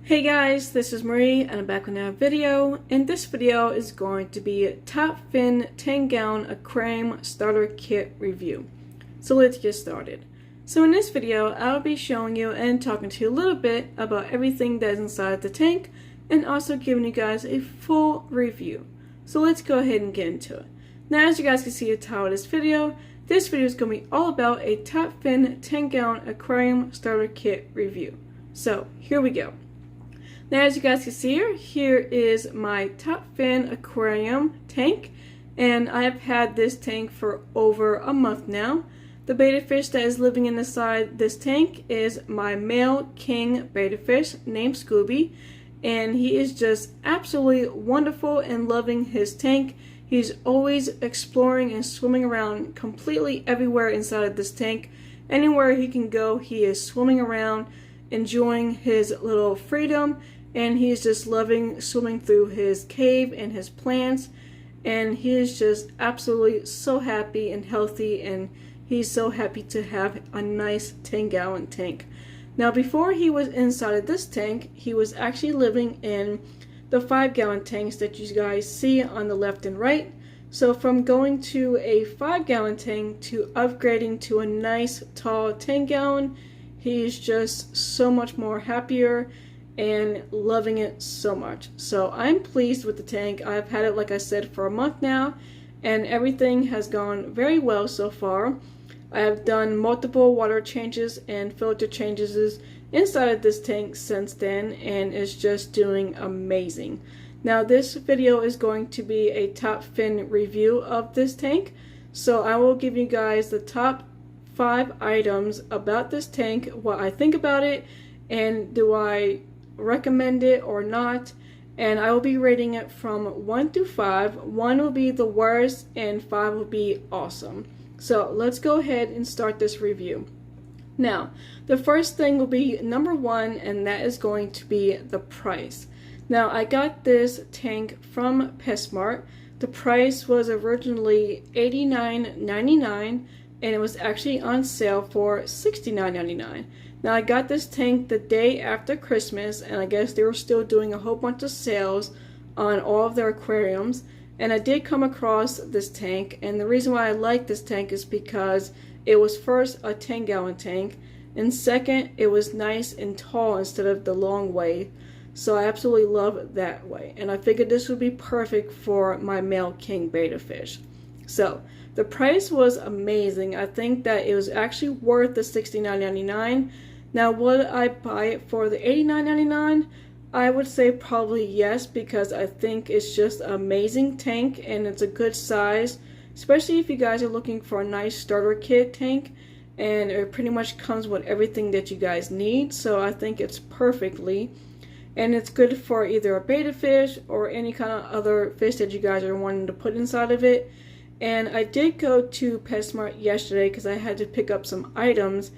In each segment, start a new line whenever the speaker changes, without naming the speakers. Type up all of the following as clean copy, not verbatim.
Hey guys, this is Marie and I'm back with another video, and this video is going to be a top fin 10 gallon aquarium starter kit review. So let's get started. So in this video I'll be showing you and talking to you a little bit about everything that is inside the tank and also giving you guys a full review. So let's go ahead and get into it. Now, as you guys can see at the title of this video is going to be all about a top fin 10 gallon aquarium starter kit review. So here we go. Now, as you guys can see here is my top fin aquarium tank, and I have had this tank for over a month now. The betta fish that is living inside this tank is my male king betta fish named Scooby, and he is just absolutely wonderful and loving his tank. He's always exploring and swimming around completely everywhere inside of this tank. Anywhere he can go, he is swimming around, enjoying his little freedom. And he's just loving swimming through his cave and his plants, and he is just absolutely so happy and healthy, and he's so happy to have a nice 10 gallon tank. Now, before he was inside of this tank, he was actually living in the 5 gallon tanks that you guys see on the left and right. So from going to a 5 gallon tank to upgrading to a nice tall 10 gallon, he's just so much more happier and loving it so much. So I'm pleased with the tank. I've had it, like I said, for a month now, and everything has gone very well so far. I have done multiple water changes and filter changes inside of this tank since then, and it's just doing amazing. Now, this video is going to be a top fin review of this tank, so I will give you guys the top 5 items about this tank, what I think about it, and do I recommend it or not, and I will be rating it from 1 to 5. 1 will be the worst and 5 will be awesome. So let's go ahead and start this review. Now, the first thing will be number 1, and that is going to be the price. Now, I got this tank from PetSmart. The price was originally $89.99 and it was actually on sale for $69.99. Now, I got this tank the day after Christmas, and I guess they were still doing a whole bunch of sales on all of their aquariums, and I did come across this tank, and the reason why I like this tank is because it was first a 10 gallon tank, and second, it was nice and tall instead of the long way, so I absolutely love that way, and I figured this would be perfect for my male king betta fish. So the price was amazing. I think that it was actually worth the $69.99. Now, would I buy it for the $89.99? I would say probably yes, because I think it's just an amazing tank and it's a good size, especially if you guys are looking for a nice starter kit tank, and it pretty much comes with everything that you guys need. So I think it's perfectly, and it's good for either a betta fish or any kind of other fish that you guys are wanting to put inside of it. And I did go to PetSmart yesterday because I had to pick up some items,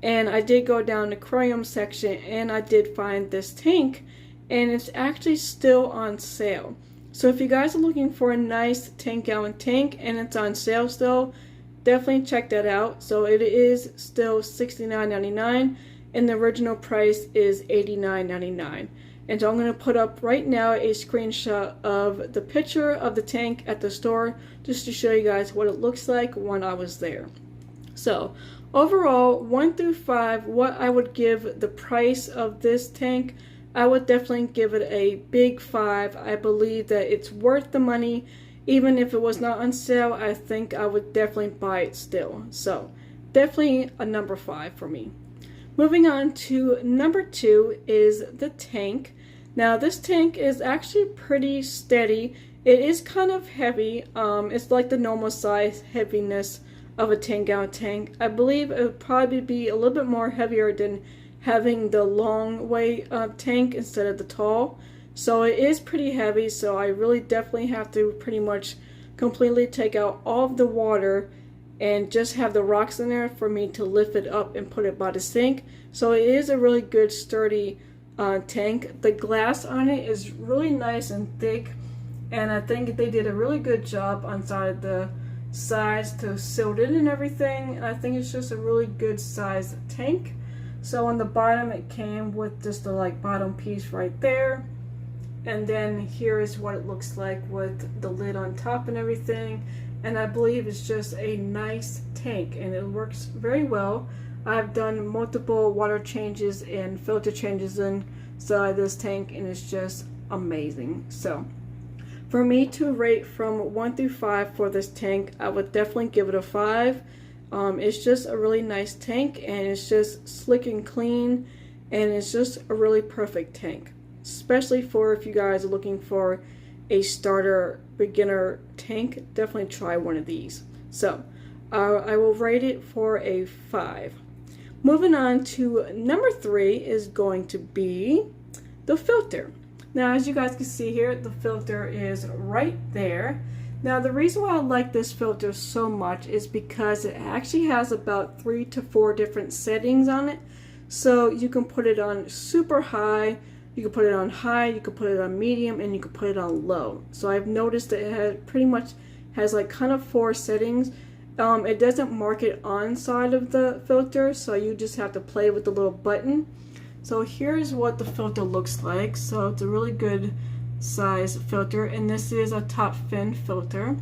and I did go down the aquarium section and I did find this tank, and it's actually still on sale. So if you guys are looking for a nice 10 gallon tank and it's on sale still, definitely check that out. So it is still $69.99 and the original price is $89.99. And so I'm going to put up right now a screenshot of the picture of the tank at the store just to show you guys what it looks like when I was there. So overall, 1 through 5, what I would give the price of this tank, I would definitely give it a big 5. I believe that it's worth the money. Even if it was not on sale, I think I would definitely buy it still. So definitely a number 5 for me. Moving on to number 2 is the tank. Now, this tank is actually pretty steady. It is kind of heavy. It's like the normal size heaviness of a 10 gallon tank. I believe it would probably be a little bit more heavier than having the long way tank instead of the tall. So it is pretty heavy, so I really definitely have to pretty much completely take out all of the water and just have the rocks in there for me to lift it up and put it by the sink. So it is a really good sturdy tank. The glass on it is really nice and thick, and I think they did a really good job on the sides to seal it in and everything. And I think it's just a really good size tank. So on the bottom it came with just the like bottom piece right there, and then here is what it looks like with the lid on top and everything. And I believe it's just a nice tank and it works very well. I've done multiple water changes and filter changes inside this tank and it's just amazing. So for me to rate from 1 through 5 for this tank, I would definitely give it a 5. It's just a really nice tank and it's just slick and clean, and it's just a really perfect tank, especially for if you guys are looking for a starter beginner tank. Definitely try one of these. So I will rate it for a 5. Moving on to number 3 is going to be the filter. Now as you guys can see here, the filter is right there. Now the reason why I like this filter so much is because it actually has about 3 to 4 different settings on it. So you can put it on super high, you can put it on high, you can put it on medium, and you can put it on low. So I've noticed that it pretty much has like kind of 4 settings. It doesn't mark it on side of the filter, so you just have to play with the little button. So here's what the filter looks like. So it's a really good size filter, and this is a top fin filter.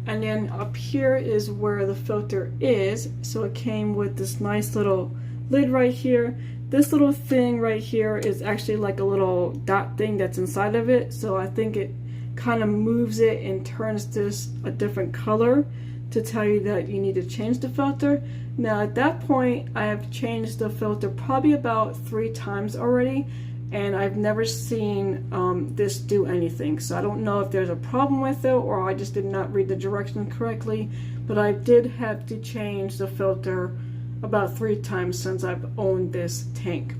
And then up here is where the filter is. So it came with this nice little lid right here. This little thing right here is actually like a little dot thing that's inside of it. So I think it kind of moves it and turns this a different color to tell you that you need to change the filter. Now at that point, I have changed the filter probably about 3 times already, and I've never seen this do anything. So I don't know if there's a problem with it or I just did not read the directions correctly, but I did have to change the filter about 3 times since I've owned this tank.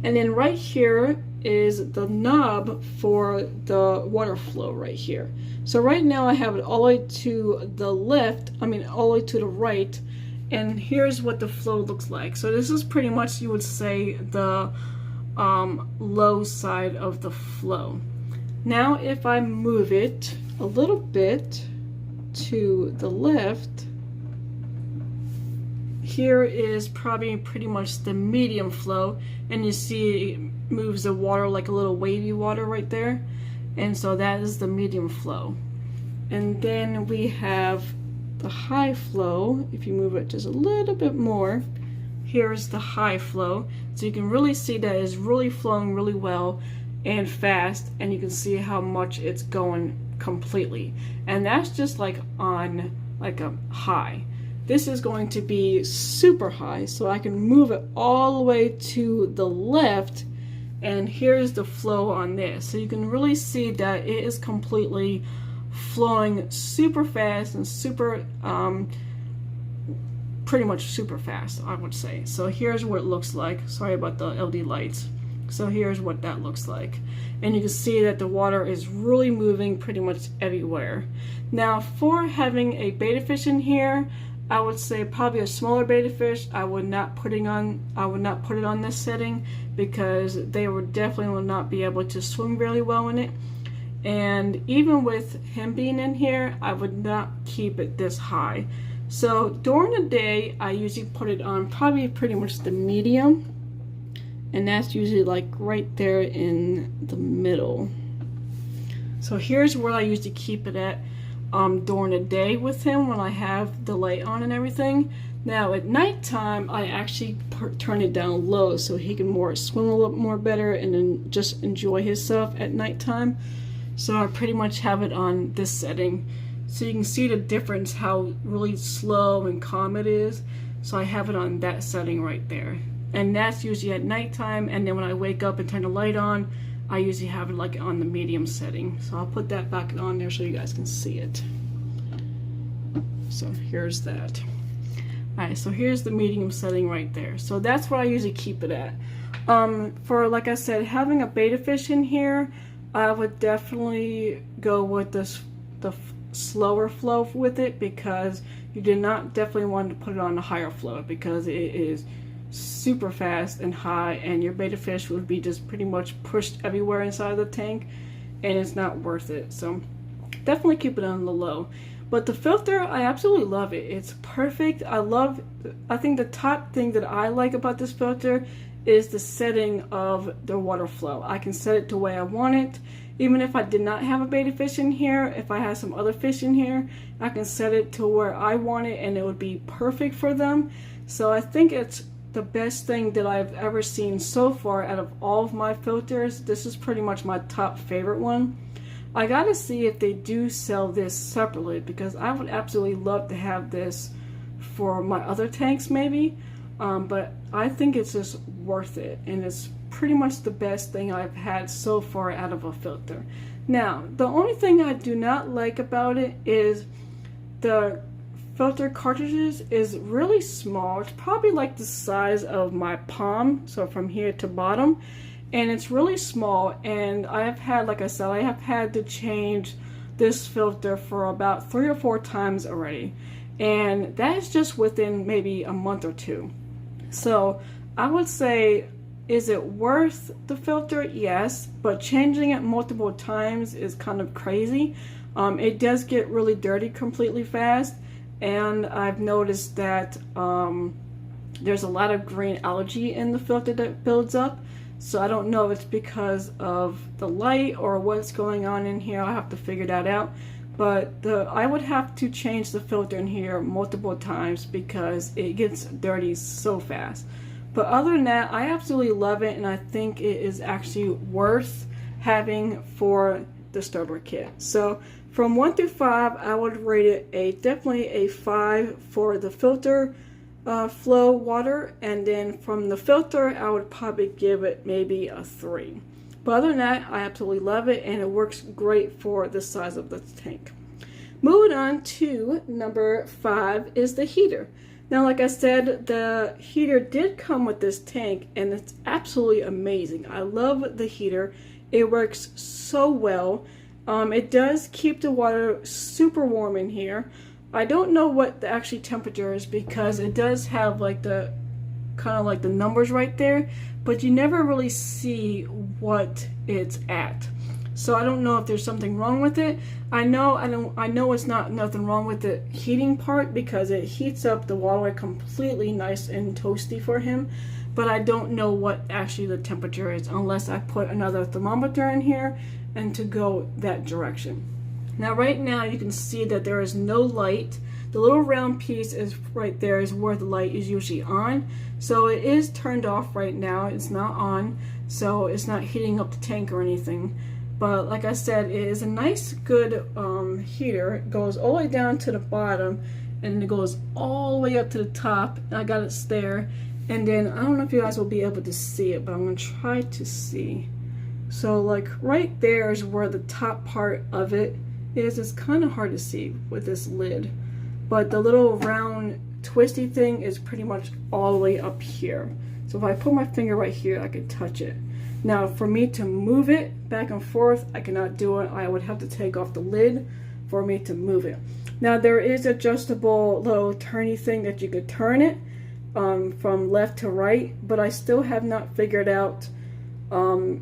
And then right here is the knob for the water flow right here. So right now I have it all the way to the left, all the way to the right, and here's what the flow looks like. So this is pretty much, you would say, the low side of the flow. Now if I move it a little bit to the left, here is probably pretty much the medium flow, and you see it moves the water like a little wavy water right there, and so that is the medium flow. And then we have the high flow. If you move it just a little bit more, here's the high flow, so you can really see that it's really flowing really well and fast, and you can see how much it's going completely. And that's just like on like a high. This is going to be super high, so I can move it all the way to the left, and here's the flow on this. So you can really see that it is completely flowing super fast and super pretty much super fast, I would say. So here's what it looks like. Sorry about the LED lights. So here's what that looks like, and you can see that the water is really moving pretty much everywhere. Now for having a betta fish in here, I would say probably a smaller betta fish. I would not put it on this setting, because they would definitely will not be able to swim really well in it. And even with him being in here, I would not keep it this high. So during the day, I usually put it on probably pretty much the medium, and that's usually like right there in the middle. So here's where I usually keep it at during the day with him, when I have the light on and everything. Now at nighttime, I actually turn it down low so he can swim a little more better and then just enjoy himself at nighttime. So I pretty much have it on this setting, so you can see the difference, how really slow and calm it is. So I have it on that setting right there, and that's usually at nighttime. And then when I wake up and turn the light on, I usually have it like on the medium setting. So I'll put that back on there so you guys can see it. So here's that. Alright, so here's the medium setting right there. So that's what I usually keep it at. For, like I said, having a betta fish in here, I would definitely go with the slower flow with it, because you did not definitely want to put it on the higher flow, because it is super fast and high, and your betta fish would be just pretty much pushed everywhere inside the tank, and it's not worth it. So definitely keep it on the low. But the filter, I absolutely love it. It's perfect. I think the top thing that I like about this filter is the setting of the water flow. I can set it the way I want it. Even if I did not have a betta fish in here, if I had some other fish in here, I can set it to where I want it and it would be perfect for them. So I think it's the best thing that I've ever seen so far out of all of my filters. This is pretty much my top favorite one. I gotta see if they do sell this separately, because I would absolutely love to have this for my other tanks maybe. But I think it's just worth it, and it's pretty much the best thing I've had so far out of a filter. Now, the only thing I do not like about it is the filter cartridges is really small. It's probably like the size of my palm, so from here to bottom, and it's really small. And I have had, like I said, I have had to change this filter for about 3 or 4 times already, and that is just within maybe a month or two. So I would say, is it worth the filter? Yes, but changing it multiple times is kind of crazy. It does get really dirty completely fast, and I've noticed that there's a lot of green algae in the filter that builds up. So I don't know if it's because of the light or what's going on in here. I'll have to figure that out. But I would have to change the filter in here multiple times because it gets dirty so fast. But other than that, I absolutely love it, and I think it is actually worth having for the starter kit. So from 1 through 5, I would rate it definitely a 5 for the filter flow water, and then from the filter, I would probably give it maybe a 3. But other than that, I absolutely love it, and it works great for the size of the tank. Moving on to number 5 is the heater. Now, like I said, the heater did come with this tank, and it's absolutely amazing. I love the heater. It works so well. It does keep the water super warm in here. I don't know what the actual temperature is because it does have like the kind of like the numbers right there, but you never really see what it's at. So I don't know if there's something wrong with it. I know it's not nothing wrong with the heating part because it heats up the water completely nice and toasty for him, but I don't know what actually the temperature is unless I put another thermometer in here and to go that direction. Now right now you can see that there is no light. The little round piece is right there is where the light is usually on. So it is turned off right now. It's not on, so it's not heating up the tank or anything. But like I said, it is a nice good heater. It goes all the way down to the bottom and it goes all the way up to the top. I got it there. And then I don't know if you guys will be able to see it, but I'm gonna try to see. So like right there is where the top part of it is. It's kind of hard to see with this lid, but the little round twisty thing is pretty much all the way up here. So if I put my finger right here, I could touch it. Now for me to move it back and forth, I cannot do it. I would have to take off the lid for me to move it. Now there is adjustable little turny thing that you could turn it from left to right, but I still have not figured out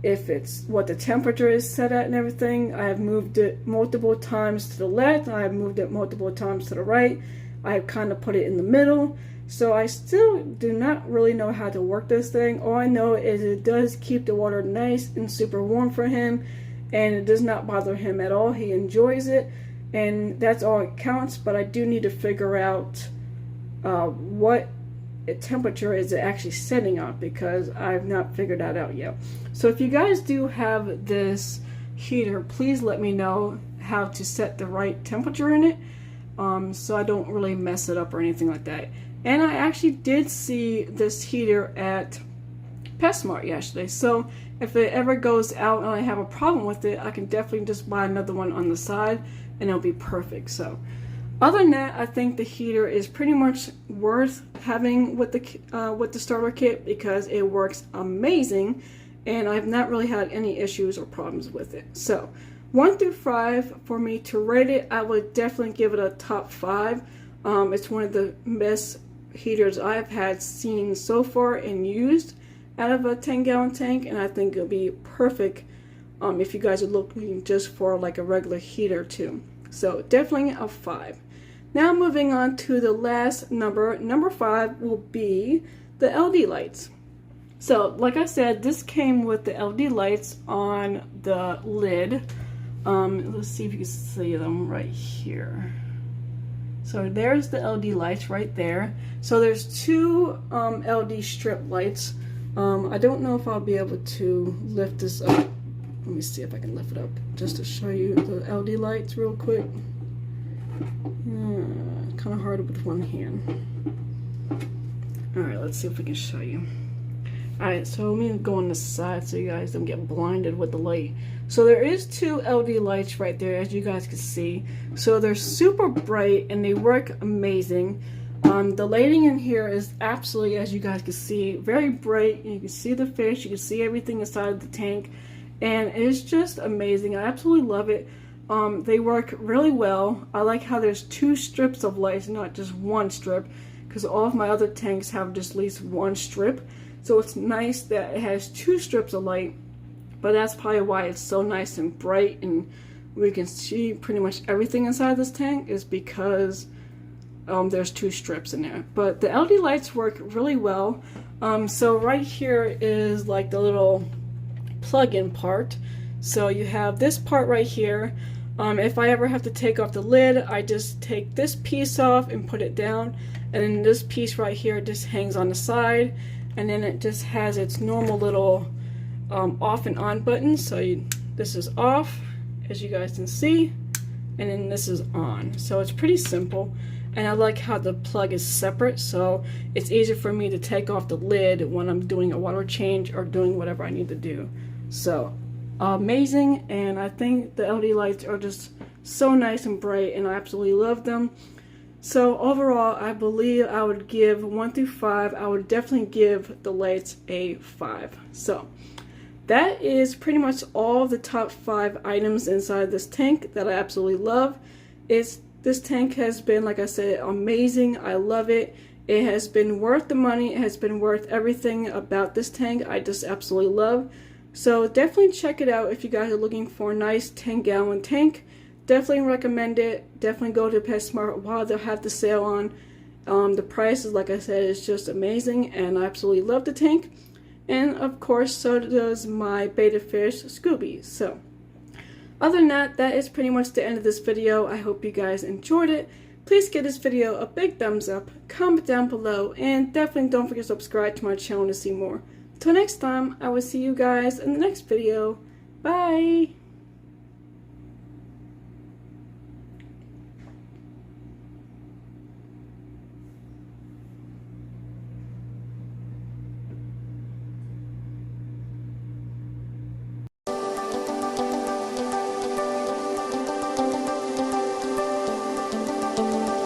if it's what the temperature is set at and everything. I have moved it multiple times to the left. I have moved it multiple times to the right. I have kind of put it in the middle. So I still do not really know how to work this thing. All I know is it does keep the water nice and super warm for him, and it does not bother him at all. He enjoys it, and that's all it counts. But I do need to figure out what temperature is it actually setting on, because I've not figured that out yet. So if you guys do have this heater, please let me know how to set the right temperature in it, so I don't really mess it up or anything like that. And I actually did see this heater at PetSmart yesterday, so if it ever goes out and I have a problem with it, I can definitely just buy another one on the side and it'll be perfect. So other than that, I think the heater is pretty much worth having with the starter kit because it works amazing, and I've not really had any issues or problems with it. So 1 through 5 for me to rate it, I would definitely give it a top 5. It's one of the best heaters I've had seen so far and used out of a 10-gallon tank, and I think it'll be perfect if you guys are looking just for like a regular heater too. So definitely a 5. Now moving on to the last number. Number 5 will be the LED lights. So like I said, this came with the LED lights on the lid. Let's see if you can see them right here. So there's the LED lights right there. So there's 2 LED strip lights. I don't know if I'll be able to lift this up. Let me see if I can lift it up just to show you the LED lights real quick. Kind of hard with one hand. Alright, let's see if we can show you. Alright, so let me go on the side so you guys don't get blinded with the light. So there is 2 LED lights right there, as you guys can see. So they're super bright and they work amazing. The lighting in here is absolutely, as you guys can see, very bright. You can see the fish, you can see everything inside of the tank, and it's just amazing. I absolutely love it. They work really well. I like how there's 2 strips of lights, not just 1 strip, because all of my other tanks have just at least 1 strip. So it's nice that it has 2 strips of light, but that's probably why it's so nice and bright and we can see pretty much everything inside this tank, is because there's 2 strips in there. But the LED lights work really well. So right here is like the little plug-in part. So you have this part right here. If I ever have to take off the lid, I just take this piece off and put it down, and then this piece right here just hangs on the side, and then it just has its normal little off and on button. So this is off, as you guys can see, and then this is on. So it's pretty simple, and I like how the plug is separate, so it's easier for me to take off the lid when I'm doing a water change or doing whatever I need to do. So amazing, and I think the LED lights are just so nice and bright, and I absolutely love them. So overall, I believe I would give 1 through 5. I would definitely give the lights a 5. So that is pretty much all the top 5 items inside this tank that I absolutely love. This tank has been, like I said, amazing. I love it. It has been worth the money. It has been worth everything about this tank. I just absolutely love. So definitely check it out if you guys are looking for a nice 10-gallon tank. Definitely recommend it. Definitely go to PetSmart while they'll have the sale on. The price is, like I said, is just amazing, and I absolutely love the tank. And of course, so does my betta fish, Scooby. So other than that, that is pretty much the end of this video. I hope you guys enjoyed it. Please give this video a big thumbs up, comment down below, and definitely don't forget to subscribe to my channel to see more. Till next time, I will see you guys in the next video. Bye!